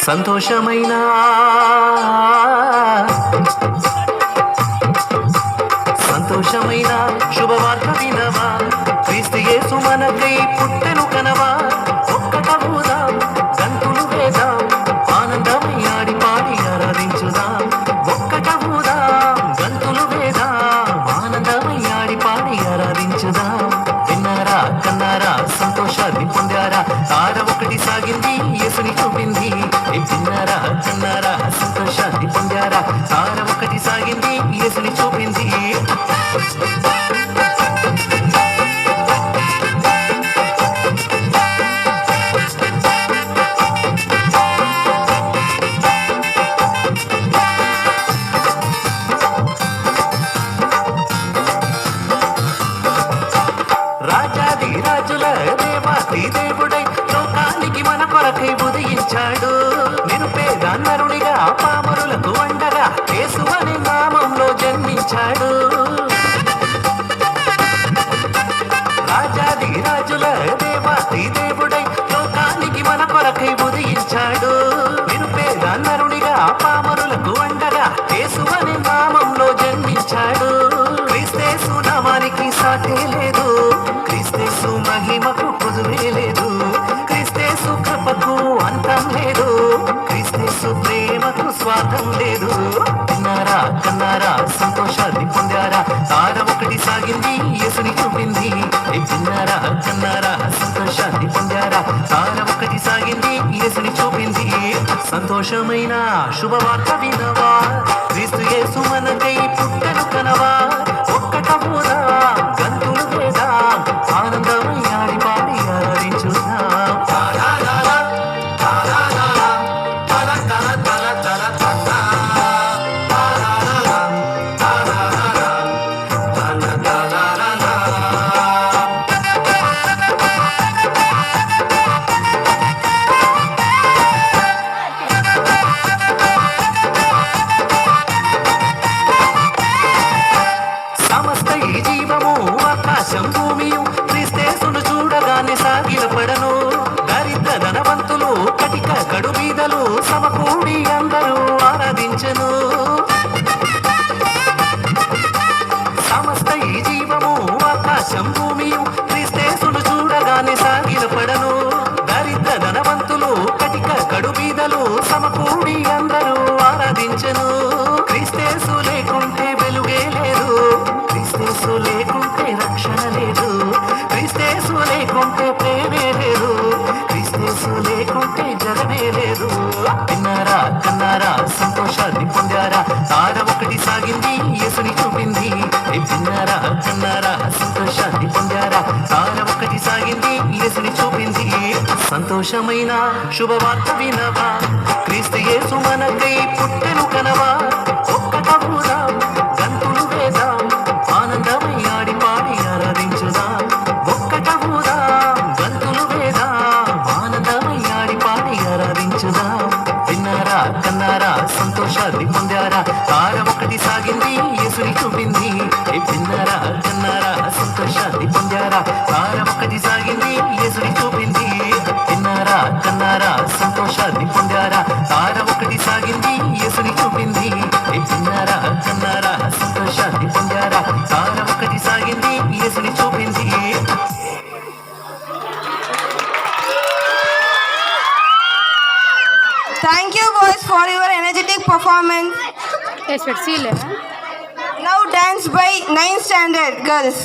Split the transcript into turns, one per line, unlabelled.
సంతోషమైన సంతోషమైన శుభవార్త వినవా, క్రీస్తు యేసు మనకై పుట్టెను కనవా. ఒక్కటవుదాం గంతులు వేదాం, ఆనందమై ఆడి పాడి ఆరాధించుదాం. ఒక్కటవుదాం గంతులు వేదాం, ఆనందమై ఆడి పాడి ఆరాధించుదాం. విన్నారా కన్నారా సంతోషాన్ని పొందారా, తార ఒకటి సాగింది యేసుని చూపింది. విన్నారా కన్నారా సంతోషాన్ని పొందారా, తార ఒకటి సాగింది యేసుని చూపింది. రాజాది రాజుల దేవాది దేవుడై లోకానికి మన కొరకై ఉదయించాడు. నిరుపేద నరునిగా పామరులకు వండగా యేసు అనే నామంలో జన్మించాడు. రాజాది రాజుల దేవాది దేవుడై లోకానికి మన కొరకై ఉదయించాడు. నిరుపేద నరునిగా పామరులకు వండగా యేసు అనే నామంలో జన్మించాడు. క్రీస్తేసు నామానికి సాటే లేదు, క్రీస్తేసు మహిమకు కొదువే లేదు, క్రీస్తేసు కృపకు అంతం లేదు, క్రీస్తేసు ప్రేమకు స్వార్థం లేదు. విన్నారా కన్నారా సంతోషాన్ని పొందారా, తార ఒకటి సాగింది యేసుని చూపింది. విన్నారా కన్నారా సంతోషాన్ని పొందారా, తార ఒకటి సాగింది యేసుని చూపింది. సంతోషమైన శుభవార్త వినవా, క్రీస్తు యేసు మనకై పుట్టెను కనవా. ఒక్కటవుదా గంతులు వేదాం, ఆనందమై ఆడి పాడి ఆరాధించుదాం. సమస్త ఈ జీవము ఆకాశం భూమియు క్రీస్తేసును చూడగానే సాగిలపడను. దరిద్ర ధనవంతులు కటిక కడుబీదలు సమకూడి అందరూ ఆరాధించను. సమస్త ఈ జీవము ఆకాశం భూమియు క్రీస్తేసును చూడగానే సాగిలపడను. దరిద్ర ధనవంతులు కటిక కడుబీదలు సమకూడి అందరూ ఆరాధించను. క్రీస్తేసు లేకుంటే వెలుగే లేదు, క్రీస్తేసు లేకుంటే రక్షణ లేదు, క్రీస్తేసు లేకుంటే ప్రేమే లేదు, క్రీస్తేసు లేకుంటే జగమే లేదు. విన్నారా కన్నారా సంతోషాన్ని పొందారా, తార ఒకటి సాగింది యేసుని చూపింది. విన్నారా కన్నారా సంతోషాన్ని పొందారా, తార ఒకటి సాగింది యేసుని చూపింది. సంతోషమైన శుభవార్త వినవా, క్రీస్తు యేసు మనకై పుట్టెను కనవా. ఒక్కటవుదాం గంతులు వేదాం, ఆనందమై ఆడి పాడి ఆరాధించుదాం. ఒక్కటవుదాం గంతులు వేదాం, ఆనందమై ఆడి పాడి ఆరాధించుదాం. విన్నారా కన్నారా సంతోషాన్ని పొందారా, తార ఒకటి సాగింది యేసుని చూపింది. విన్నారా కన్నారా సంతోషాన్ని పొందారా, తార ఒకటి సాగింది యేసుని చూపింది. విన్నారా కన్నారా సంతోషాన్ని పొందారా, తార ఒకటి సాగింది యేసుని చూపింది. విన్నారా కన్నారా సంతోషాన్ని పొందారా, తార ఒకటి సాగింది యేసుని చూపింది.
Thank you boys for your energetic performance.
Yes, but see,
Now dance by 9th standard girls.